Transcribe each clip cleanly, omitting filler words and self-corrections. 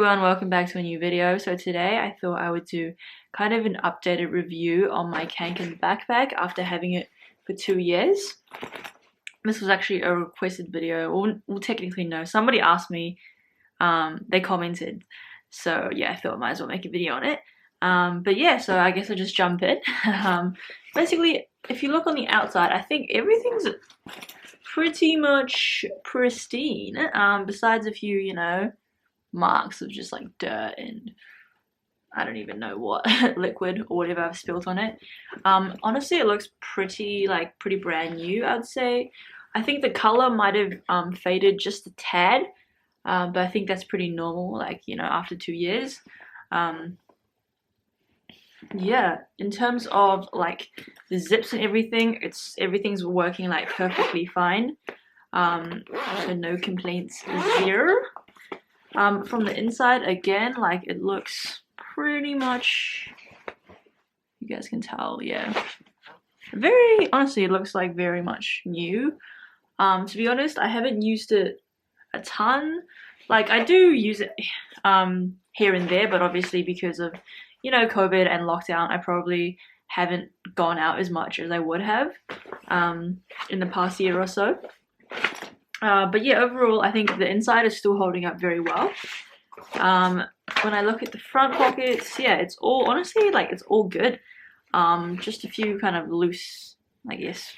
everyone, welcome back to a new video. So today I thought I would do kind of an updated review on my Kanken backpack after having it for 2 years. This was actually a requested video, well technically no, somebody asked me, they commented, so yeah, I thought I might as well make a video on it. But yeah, so I guess I'll just jump in. Basically, if you look on the outside, I think everything's pretty much pristine, besides a few, you know, marks of just like dirt and I don't even know what liquid or whatever I've spilled on it. Honestly, it looks pretty brand new, I'd say. I think the color might have faded just a tad, but I think that's pretty normal, like, you know, after 2 years. Yeah, in terms of like the zips and everything, everything's working like perfectly fine. So no complaints there. From the inside, again, like it looks pretty much, you guys can tell, yeah, honestly, it looks like very much new. To be honest, I haven't used it a ton. Like, I do use it here and there, but obviously because of, you know, COVID and lockdown, I probably haven't gone out as much as I would have in the past year or so. But yeah, overall, I think the inside is still holding up very well. When I look at the front pockets, yeah, it's all, honestly, like, it's all good. Just a few kind of loose, I guess,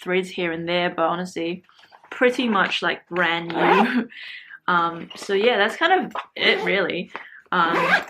threads here and there, but honestly, pretty much like brand new. So yeah, that's kind of it, really. I'm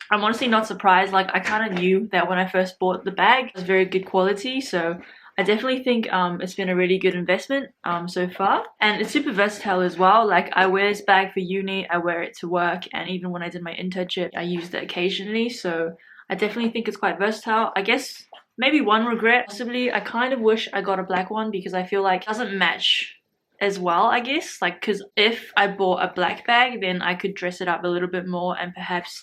honestly not surprised. Like, I kind of knew that when I first bought the bag, it was very good quality, so I definitely think it's been a really good investment so far. And it's super versatile as well. Like, I wear this bag for uni, I wear it to work, and even when I did my internship, I used it occasionally. So I definitely think it's quite versatile. I guess maybe one regret, possibly, I kind of wish I got a black one because I feel like it doesn't match as well, I guess. Like, because if I bought a black bag, then I could dress it up a little bit more and perhaps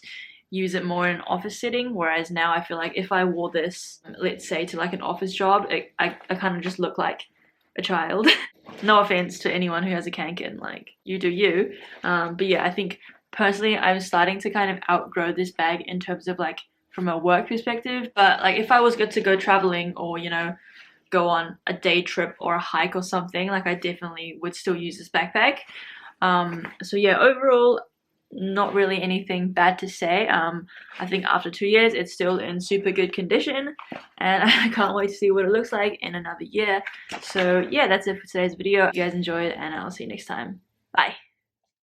use it more in an office setting, whereas now I feel like if I wore this, let's say, to like an office job, I kind of just look like a child. No offense to anyone who has a Kanken, like, you do you. But yeah, I think personally I'm starting to kind of outgrow this bag in terms of like from a work perspective. But like, if I was good to go traveling or, you know, go on a day trip or a hike or something, like, I definitely would still use this backpack. So yeah, overall, not really anything bad to say. I think after 2 years, it's still in super good condition, and I can't wait to see what it looks like in another year. So yeah, that's it for today's video. If you guys enjoyed, and I'll see you next time. Bye.